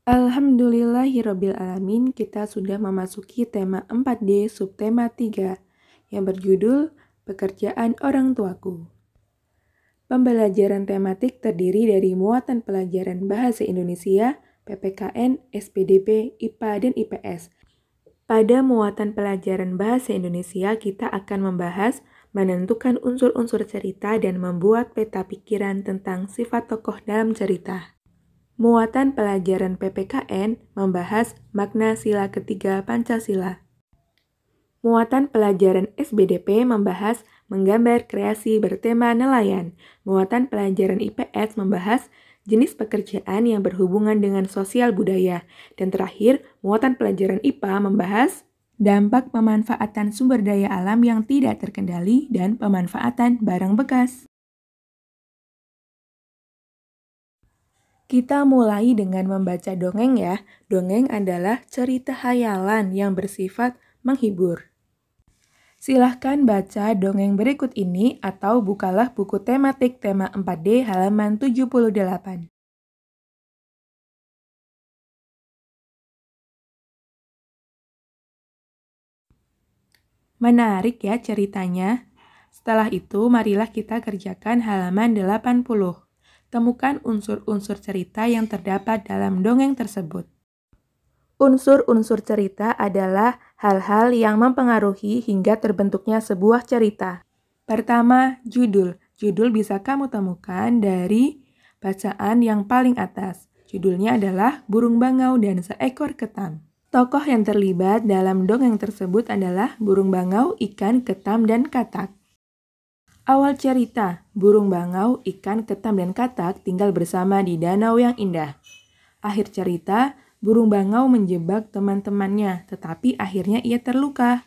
Alhamdulillahirrabbilalamin, kita sudah memasuki tema 4D subtema 3 yang berjudul Pekerjaan Orang Tuaku. Pembelajaran tematik terdiri dari muatan pelajaran Bahasa Indonesia, PPKN, SPDP, IPA, dan IPS. Pada muatan pelajaran Bahasa Indonesia, kita akan membahas menentukan unsur-unsur cerita dan membuat peta pikiran tentang sifat tokoh dalam cerita. Muatan pelajaran PPKN membahas makna sila ketiga Pancasila. Muatan pelajaran SBDP membahas menggambar kreasi bertema nelayan. Muatan pelajaran IPS membahas jenis pekerjaan yang berhubungan dengan sosial budaya. Dan terakhir, muatan pelajaran IPA membahas dampak pemanfaatan sumber daya alam yang tidak terkendali dan pemanfaatan barang bekas. Kita mulai dengan membaca dongeng ya. Dongeng adalah cerita hayalan yang bersifat menghibur. Silahkan baca dongeng berikut ini atau bukalah buku tematik tema 4D halaman 78. Menarik ya ceritanya. Setelah itu, marilah kita kerjakan halaman 80. Temukan unsur-unsur cerita yang terdapat dalam dongeng tersebut. Unsur-unsur cerita adalah hal-hal yang mempengaruhi hingga terbentuknya sebuah cerita. Pertama, judul. Judul bisa kamu temukan dari bacaan yang paling atas. Judulnya adalah Burung Bangau dan Seekor Ketam. Tokoh yang terlibat dalam dongeng tersebut adalah burung bangau, ikan, ketam, dan katak. Awal cerita, burung bangau, ikan, ketam, dan katak tinggal bersama di danau yang indah. Akhir cerita, burung bangau menjebak teman-temannya, tetapi akhirnya ia terluka.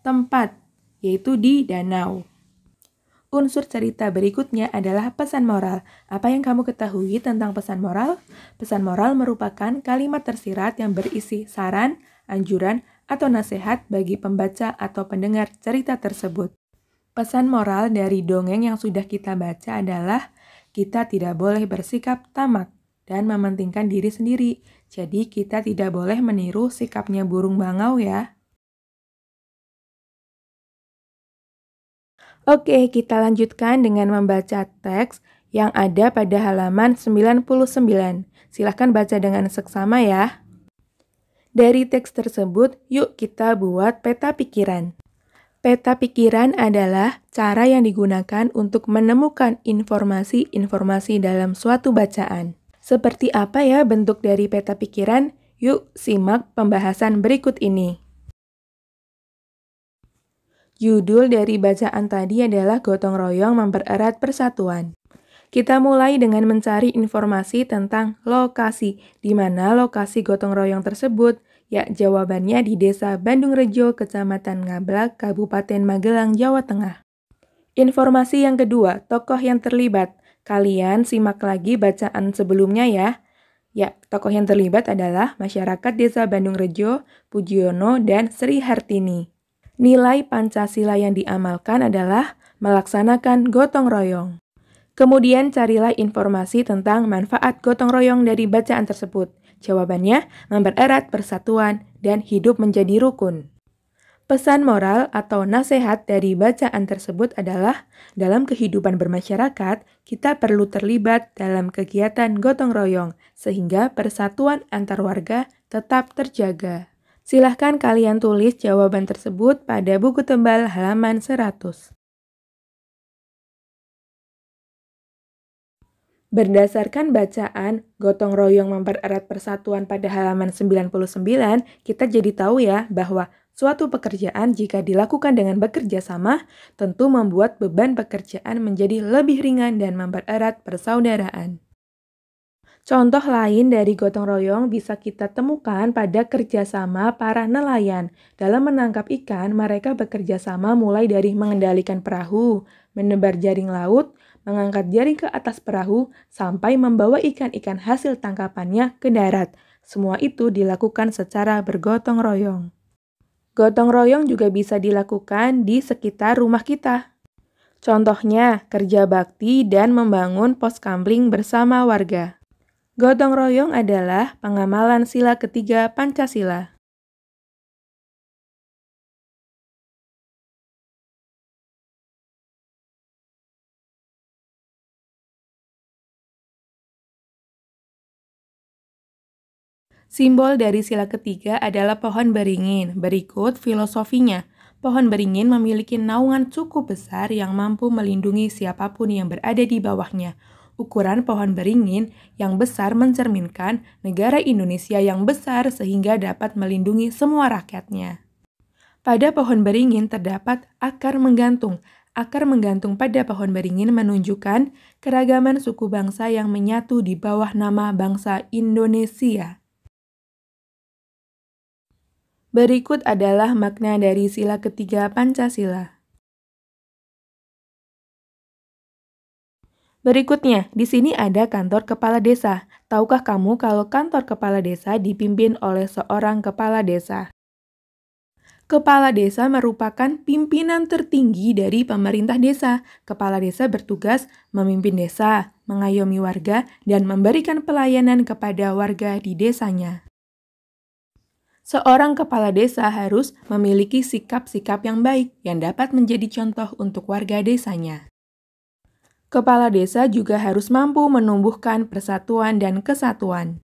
Tempat, yaitu di danau. Unsur cerita berikutnya adalah pesan moral. Apa yang kamu ketahui tentang pesan moral? Pesan moral merupakan kalimat tersirat yang berisi saran, anjuran, atau nasihat bagi pembaca atau pendengar cerita tersebut. Pesan moral dari dongeng yang sudah kita baca adalah kita tidak boleh bersikap tamak dan mementingkan diri sendiri. Jadi kita tidak boleh meniru sikapnya burung bangau ya. Oke, kita lanjutkan dengan membaca teks yang ada pada halaman 99. Silahkan baca dengan seksama ya. Dari teks tersebut, yuk kita buat peta pikiran. Peta pikiran adalah cara yang digunakan untuk menemukan informasi-informasi dalam suatu bacaan. Seperti apa ya bentuk dari peta pikiran? Yuk simak pembahasan berikut ini. Judul dari bacaan tadi adalah Gotong Royong Mempererat Persatuan. Kita mulai dengan mencari informasi tentang lokasi, di mana lokasi gotong royong tersebut. Ya, jawabannya di Desa Bandung Rejo, Kecamatan Ngablak, Kabupaten Magelang, Jawa Tengah. Informasi yang kedua, tokoh yang terlibat. Kalian simak lagi bacaan sebelumnya ya. Ya, tokoh yang terlibat adalah masyarakat Desa Bandung Rejo, Pujiono, dan Sri Hartini. Nilai Pancasila yang diamalkan adalah melaksanakan gotong royong. Kemudian carilah informasi tentang manfaat gotong royong dari bacaan tersebut. Jawabannya, mempererat persatuan dan hidup menjadi rukun. Pesan moral atau nasihat dari bacaan tersebut adalah, dalam kehidupan bermasyarakat, kita perlu terlibat dalam kegiatan gotong royong, sehingga persatuan antar warga tetap terjaga. Silahkan kalian tulis jawaban tersebut pada buku tebal halaman 100. Berdasarkan bacaan gotong royong mempererat persatuan pada halaman 99, kita jadi tahu ya bahwa suatu pekerjaan jika dilakukan dengan bekerja sama, tentu membuat beban pekerjaan menjadi lebih ringan dan mempererat persaudaraan. Contoh lain dari gotong royong bisa kita temukan pada kerjasama para nelayan. Dalam menangkap ikan, mereka bekerja sama mulai dari mengendalikan perahu, menebar jaring laut, mengangkat jaring ke atas perahu, sampai membawa ikan-ikan hasil tangkapannya ke darat. Semua itu dilakukan secara bergotong royong. Gotong royong juga bisa dilakukan di sekitar rumah kita. Contohnya, kerja bakti dan membangun pos kamling bersama warga. Gotong royong adalah pengamalan sila ketiga Pancasila. Simbol dari sila ketiga adalah pohon beringin. Berikut filosofinya. Pohon beringin memiliki naungan cukup besar yang mampu melindungi siapapun yang berada di bawahnya. Ukuran pohon beringin yang besar mencerminkan negara Indonesia yang besar sehingga dapat melindungi semua rakyatnya. Pada pohon beringin terdapat akar menggantung. Akar menggantung pada pohon beringin menunjukkan keragaman suku bangsa yang menyatu di bawah nama bangsa Indonesia. Berikut adalah makna dari sila ketiga Pancasila. Berikutnya, di sini ada kantor kepala desa. Tahukah kamu kalau kantor kepala desa dipimpin oleh seorang kepala desa? Kepala desa merupakan pimpinan tertinggi dari pemerintah desa. Kepala desa bertugas memimpin desa, mengayomi warga, dan memberikan pelayanan kepada warga di desanya. Seorang kepala desa harus memiliki sikap-sikap yang baik yang dapat menjadi contoh untuk warga desanya. Kepala desa juga harus mampu menumbuhkan persatuan dan kesatuan.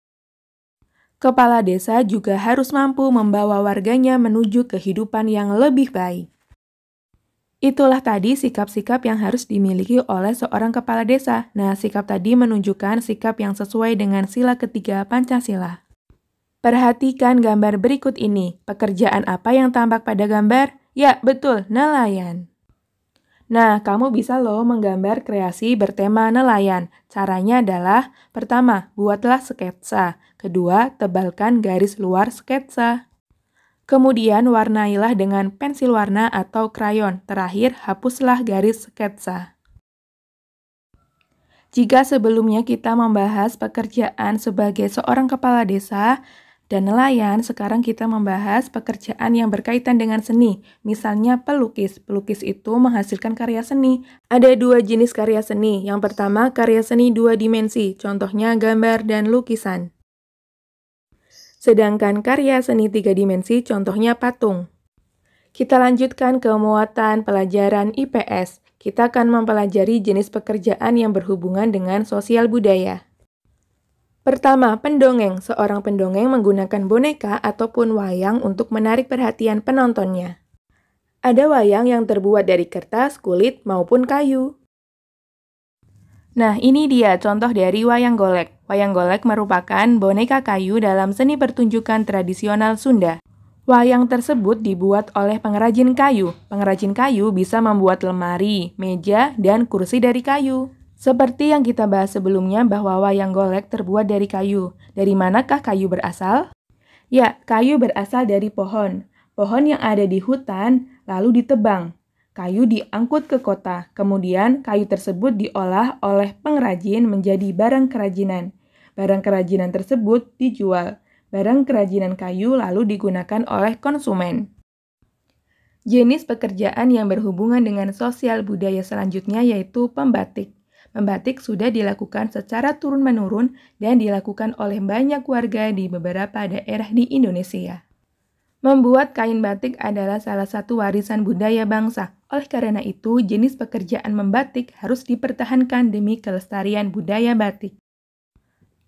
Kepala desa juga harus mampu membawa warganya menuju kehidupan yang lebih baik. Itulah tadi sikap-sikap yang harus dimiliki oleh seorang kepala desa. Nah, sikap tadi menunjukkan sikap yang sesuai dengan sila ketiga Pancasila. Perhatikan gambar berikut ini. Pekerjaan apa yang tampak pada gambar? Ya, betul, nelayan. Nah, kamu bisa loh menggambar kreasi bertema nelayan. Caranya adalah, pertama, buatlah sketsa. Kedua, tebalkan garis luar sketsa. Kemudian, warnailah dengan pensil warna atau krayon. Terakhir, hapuslah garis sketsa. Jika sebelumnya kita membahas pekerjaan sebagai seorang kepala desa dan nelayan, sekarang kita membahas pekerjaan yang berkaitan dengan seni. Misalnya pelukis. Pelukis itu menghasilkan karya seni. Ada dua jenis karya seni. Yang pertama, karya seni dua dimensi. Contohnya gambar dan lukisan. Sedangkan karya seni tiga dimensi, contohnya patung. Kita lanjutkan ke muatan pelajaran IPS. Kita akan mempelajari jenis pekerjaan yang berhubungan dengan sosial budaya. Pertama, pendongeng. Seorang pendongeng menggunakan boneka ataupun wayang untuk menarik perhatian penontonnya. Ada wayang yang terbuat dari kertas, kulit, maupun kayu. Nah, ini dia contoh dari wayang golek. Wayang golek merupakan boneka kayu dalam seni pertunjukan tradisional Sunda. Wayang tersebut dibuat oleh pengrajin kayu. Pengrajin kayu bisa membuat lemari, meja, dan kursi dari kayu. Seperti yang kita bahas sebelumnya bahwa wayang golek terbuat dari kayu. Dari manakah kayu berasal? Ya, kayu berasal dari pohon. Pohon yang ada di hutan lalu ditebang. Kayu diangkut ke kota. Kemudian kayu tersebut diolah oleh pengrajin menjadi barang kerajinan. Barang kerajinan tersebut dijual. Barang kerajinan kayu lalu digunakan oleh konsumen. Jenis pekerjaan yang berhubungan dengan sosial budaya selanjutnya yaitu pembatik. Membatik sudah dilakukan secara turun-menurun dan dilakukan oleh banyak warga di beberapa daerah di Indonesia. Membuat kain batik adalah salah satu warisan budaya bangsa. Oleh karena itu, jenis pekerjaan membatik harus dipertahankan demi kelestarian budaya batik.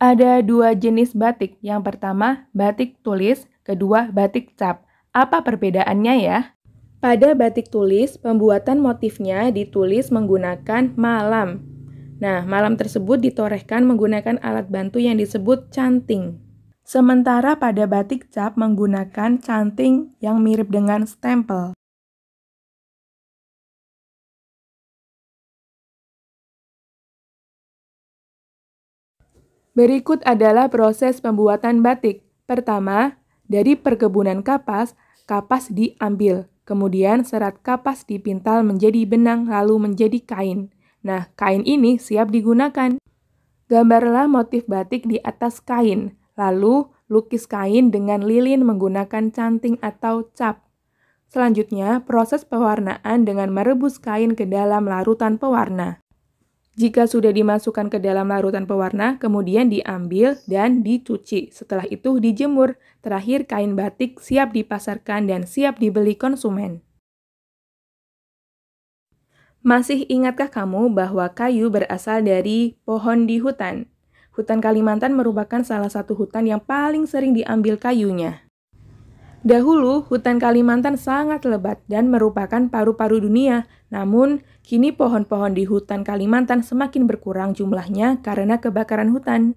Ada dua jenis batik. Yang pertama, batik tulis, kedua, batik cap. Apa perbedaannya ya? Pada batik tulis, pembuatan motifnya ditulis menggunakan malam. Nah, malam tersebut ditorehkan menggunakan alat bantu yang disebut canting. Sementara pada batik cap menggunakan canting yang mirip dengan stempel. Berikut adalah proses pembuatan batik. Pertama, dari perkebunan kapas, kapas diambil. Kemudian serat kapas dipintal menjadi benang lalu menjadi kain. Nah, kain ini siap digunakan. Gambarlah motif batik di atas kain, lalu lukis kain dengan lilin menggunakan canting atau cap. Selanjutnya, proses pewarnaan dengan merebus kain ke dalam larutan pewarna. Jika sudah dimasukkan ke dalam larutan pewarna, kemudian diambil dan dicuci. Setelah itu dijemur. Terakhir, kain batik siap dipasarkan dan siap dibeli konsumen. Masih ingatkah kamu bahwa kayu berasal dari pohon di hutan? Hutan Kalimantan merupakan salah satu hutan yang paling sering diambil kayunya. Dahulu, hutan Kalimantan sangat lebat dan merupakan paru-paru dunia. Namun, kini pohon-pohon di hutan Kalimantan semakin berkurang jumlahnya karena kebakaran hutan.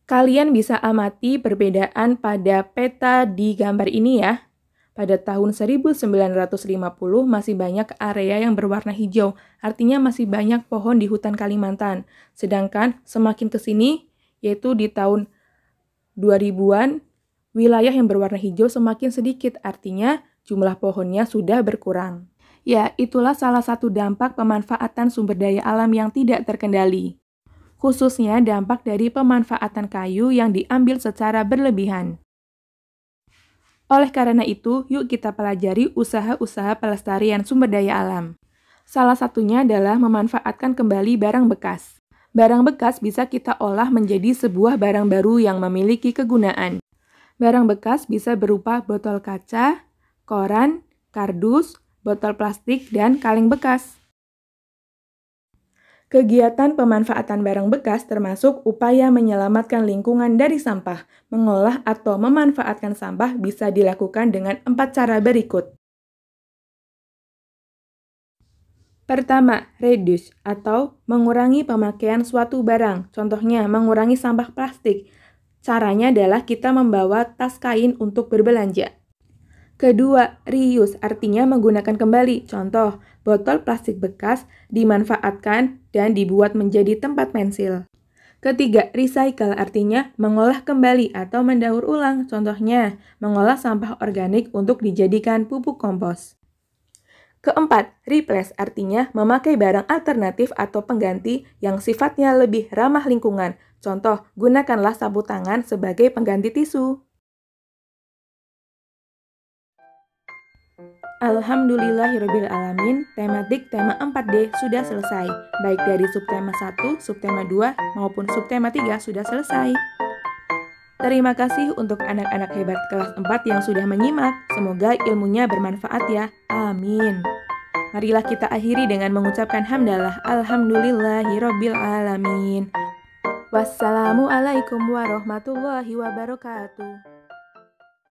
Kalian bisa amati perbedaan pada peta di gambar ini ya. Pada tahun 1950 masih banyak area yang berwarna hijau, artinya masih banyak pohon di hutan Kalimantan. Sedangkan semakin ke sini, yaitu di tahun 2000-an, wilayah yang berwarna hijau semakin sedikit, artinya jumlah pohonnya sudah berkurang. Ya, itulah salah satu dampak pemanfaatan sumber daya alam yang tidak terkendali. Khususnya dampak dari pemanfaatan kayu yang diambil secara berlebihan. Oleh karena itu, yuk kita pelajari usaha-usaha pelestarian sumber daya alam. Salah satunya adalah memanfaatkan kembali barang bekas. Barang bekas bisa kita olah menjadi sebuah barang baru yang memiliki kegunaan. Barang bekas bisa berupa botol kaca, koran, kardus, botol plastik, dan kaleng bekas. Kegiatan pemanfaatan barang bekas termasuk upaya menyelamatkan lingkungan dari sampah. Mengolah atau memanfaatkan sampah bisa dilakukan dengan 4 cara berikut. Pertama, reduce atau mengurangi pemakaian suatu barang. Contohnya, mengurangi sampah plastik. Caranya adalah kita membawa tas kain untuk berbelanja. Kedua, reuse artinya menggunakan kembali. Contoh, botol plastik bekas dimanfaatkan dan dibuat menjadi tempat pensil. Ketiga, recycle artinya mengolah kembali atau mendaur ulang. Contohnya, mengolah sampah organik untuk dijadikan pupuk kompos. Keempat, replace artinya memakai barang alternatif atau pengganti yang sifatnya lebih ramah lingkungan. Contoh, gunakanlah sapu tangan sebagai pengganti tisu. Alhamdulillahirrabbilalamin, tematik tema 4D sudah selesai. Baik dari subtema 1, subtema 2, maupun subtema 3 sudah selesai. Terima kasih untuk anak-anak hebat kelas 4 yang sudah menyimak. Semoga ilmunya bermanfaat ya. Amin. Marilah kita akhiri dengan mengucapkan hamdalah. Alhamdulillahirrabbilalamin. Wassalamualaikum warahmatullahi wabarakatuh.